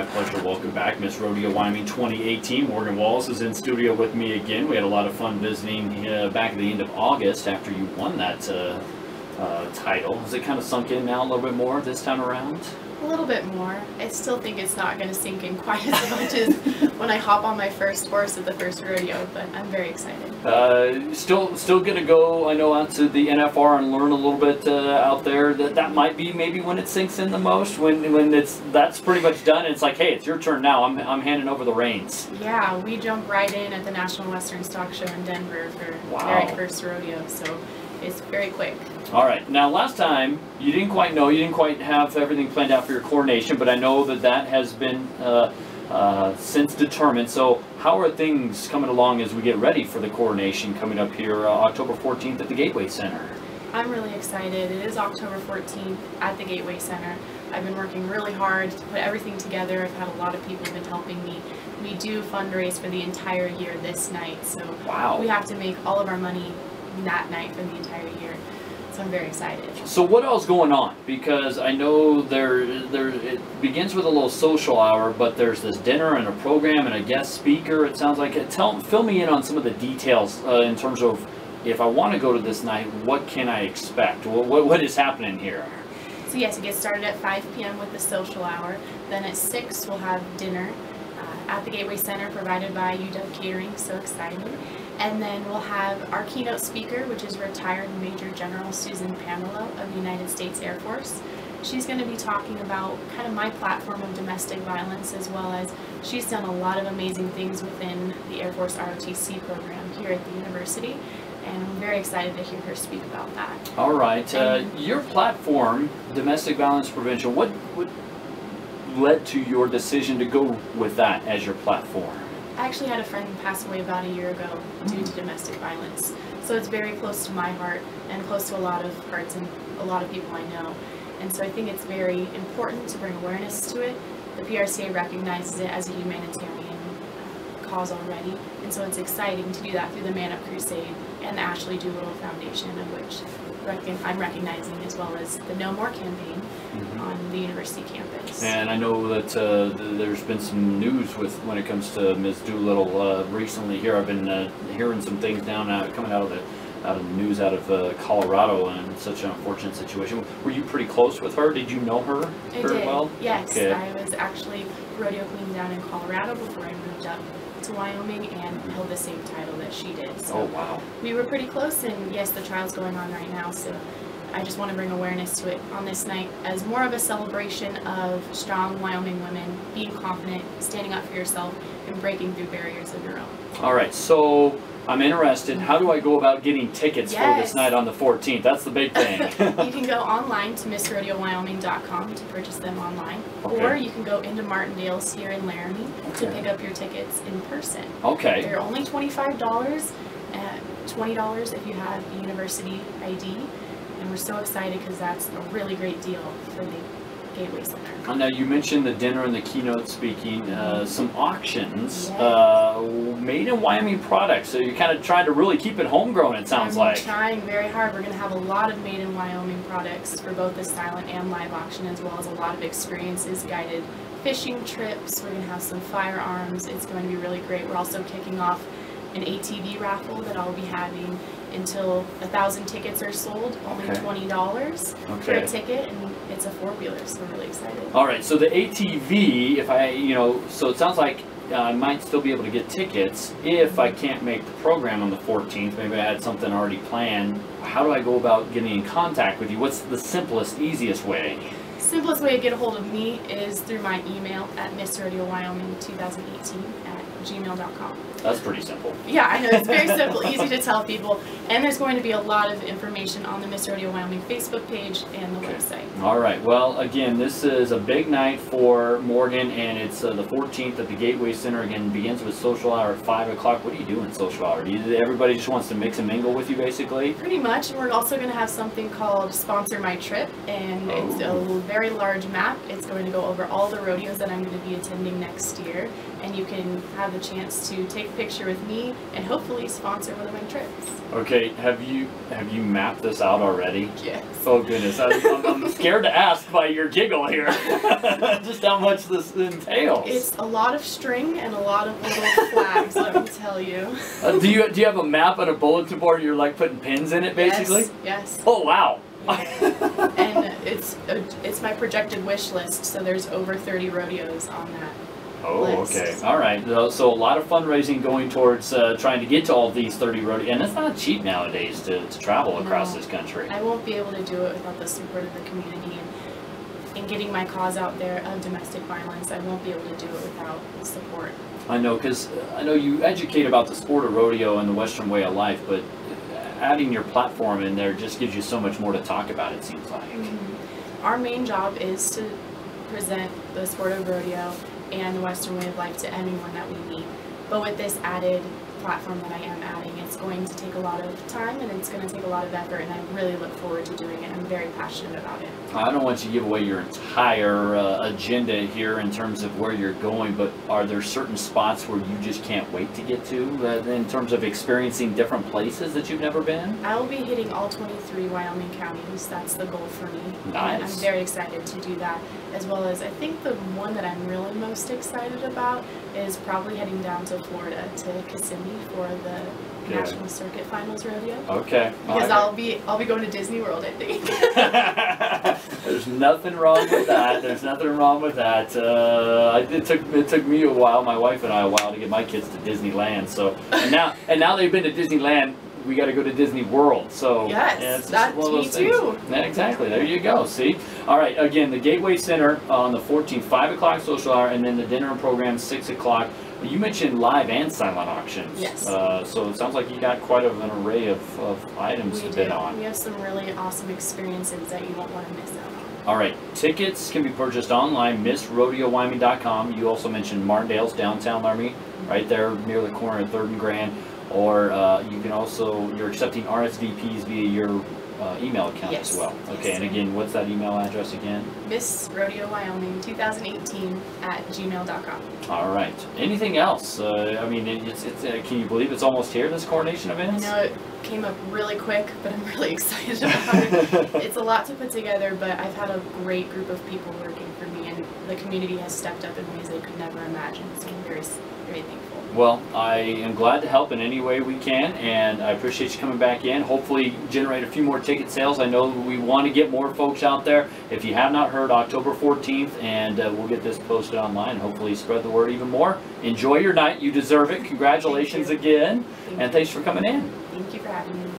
My pleasure to welcome back Miss Rodeo Wyoming 2018. Morgan Wallace is in studio with me again. We had a lot of fun visiting back at the end of August after you won that title. Has it kind of sunk in now a little bit more this time around? A little bit more. I still think it's not going to sink in quite as much as when I hop on my first horse at the first rodeo, but I'm very excited. Still going to go, I know, out to the NFR and learn a little bit out there. That might be maybe when it sinks in the most, when that's pretty much done. And it's like, hey, it's your turn now. I'm handing over the reins. Yeah, we jump right in at the National Western Stock Show in Denver for the very first rodeo, so it's very quick. All right. Now, last time you didn't quite have everything planned out for your coronation, but I know that has been since determined. So, how are things coming along as we get ready for the coronation coming up here October 14th at the Gateway Center? I'm really excited. It is October 14th at the Gateway Center. I've been working really hard to put everything together. I've had a lot of people who've been helping me. We do fundraise for the entire year this night, so we have to make all of our money that night for the entire year. So I'm very excited. So what else going on? Because I know it begins with a little social hour, but there's this dinner and a program and a guest speaker. It sounds like it. Fill me in on some of the details in terms of if I want to go to this night, what can I expect? What is happening here? So yes, it gets started at 5 p.m. with the social hour. Then at 6 we'll have dinner at the Gateway Center provided by UW Catering. So excited. And then we'll have our keynote speaker, which is retired Major General Susan Pamela of the United States Air Force. She's going to be talking about kind of my platform of domestic violence, as well as she's done a lot of amazing things within the Air Force ROTC program here at the university. And I'm very excited to hear her speak about that. All right. Your platform, domestic violence prevention, what led to your decision to go with that as your platform? I actually had a friend pass away about a year ago due to domestic violence. So it's very close to my heart and close to a lot of hearts and a lot of people I know. And so I think it's very important to bring awareness to it. The PRCA recognizes it as a humanitarian cause already. And so it's exciting to do that through the Man Up Crusade and the Ashley Doolittle Foundation, of which I'm recognizing, as well as the No More campaign on the university campus. And I know that there's been some news when it comes to Ms. Doolittle recently here. I've been hearing some things coming out of the news out of Colorado, and it's such an unfortunate situation. Were you pretty close with her? Did you know her very well? Yes, okay. I was actually rodeo queen down in Colorado before I moved up to Wyoming and held the same title that she did. So we were pretty close, and yes, the trial's going on right now, so I just want to bring awareness to it on this night as more of a celebration of strong Wyoming women being confident, standing up for yourself, and breaking through barriers of your own. All right, so I'm interested. How do I go about getting tickets for this night on the 14th? That's the big thing. You can go online to MissRodeoWyoming.com to purchase them online, or you can go into Martindales here in Laramie to pick up your tickets in person. Okay. They're only $25, $20 if you have the university ID, and we're so excited because that's a really great deal for the Gateway Center. Now, you mentioned the dinner and the keynote speaking, some auctions, made in Wyoming products. So you're kind of trying to really keep it homegrown, it sounds like. I'm trying very hard. We're going to have a lot of made in Wyoming products for both the silent and live auction, as well as a lot of experiences, guided fishing trips. We're going to have some firearms. It's going to be really great. We're also kicking off an ATV raffle that I'll be having until 1,000 tickets are sold, only $20 for a ticket, and it's a four-wheeler, so we're really excited. All right, so the ATV, so it sounds like I might still be able to get tickets if I can't make the program on the 14th. Maybe I had something already planned. How do I go about getting in contact with you? What's the simplest, easiest way? Simplest way to get a hold of me is through my email at MissRodeoWyoming2018@gmail.com. That's pretty simple. Yeah, I know, it's very simple, easy to tell people. And there's going to be a lot of information on the Miss Rodeo Wyoming Facebook page and the website. All right. Well, again, this is a big night for Morgan, and it's the 14th at the Gateway Center. Again, begins with social hour at 5 o'clock. What do you do in social hour? Everybody just wants to mix and mingle with you, basically? Pretty much. We're also going to have something called Sponsor My Trip, and it's a very large map. It's going to go over all the rodeos that I'm going to be attending next year, and you can have have the chance to take a picture with me and hopefully sponsor one of my trips. Okay, have you mapped this out already? Yes. Oh goodness, I'm scared to ask by your giggle here, just how much this entails. It's a lot of string and a lot of little flags, let me tell you. Do you have a map on a bulletin board? You're like putting pins in it, basically. Yes. Oh wow. Yeah. And it's my projected wish list, so there's over 30 rodeos on that. Oh, list. okay. All right. So a lot of fundraising going towards trying to get to all these 30 rodeos, and it's not cheap nowadays to travel across this country. I won't be able to do it without the support of the community and getting my cause out there of domestic violence. I won't be able to do it without support. I know, because I know you educate about the sport of rodeo and the Western way of life, but adding your platform in there just gives you so much more to talk about, it seems like. Mm-hmm. Our main job is to present the sport of rodeo and the Western way of life to anyone that we meet. But with this added platform that I am adding, it's going to take a lot of time and it's going to take a lot of effort, and I really look forward to doing it. I'm very passionate about it. I don't want you to give away your entire agenda here in terms of where you're going, but are there certain spots where you just can't wait to get to in terms of experiencing different places that you've never been? I will be hitting all 23 Wyoming counties. That's the goal for me. Nice. And I'm very excited to do that, as well as I think the one that I'm really most excited about is probably heading down to Florida to Kissimmee for the National Circuit Finals Rodeo. Okay. Because I'll be going to Disney World, I think. There's nothing wrong with that. There's nothing wrong with that. It took me a while, my wife and I, a while to get my kids to Disneyland. So and now they've been to Disneyland. We got to go to Disney World. So yes, that's me too. Yeah, exactly. There you go. See. All right. Again, the Gateway Center on the 14th, 5 o'clock social hour, and then the dinner and program 6 o'clock. You mentioned live and silent auctions. Yes. So it sounds like you got quite an array of items to bid on. We have some really awesome experiences that you won't want to miss out on. All right. Tickets can be purchased online, missrodeowyoming.com. You also mentioned Martindales, downtown Laramie, right there near the corner of 3rd and Grand. Or you can also, you're accepting RSVPs via your email account as well. Okay, yes. And again, what's that email address again? Miss Rodeo Wyoming 2018 at gmail.com. All right. Anything else? I mean, can you believe it's almost here, this coronation event? I know it came up really quick, but I'm really excited about it. It's a lot to put together, but I've had a great group of people working for me, and the community has stepped up in ways I could never imagine. So I'm very, very thankful. Well, I am glad to help in any way we can, and I appreciate you coming back in. Hopefully generate a few more ticket sales. I know we want to get more folks out there. If you have not heard, October 14th, and we'll get this posted online. Hopefully spread the word even more. Enjoy your night. You deserve it. Congratulations again, and thanks for coming in. Thank you for having me.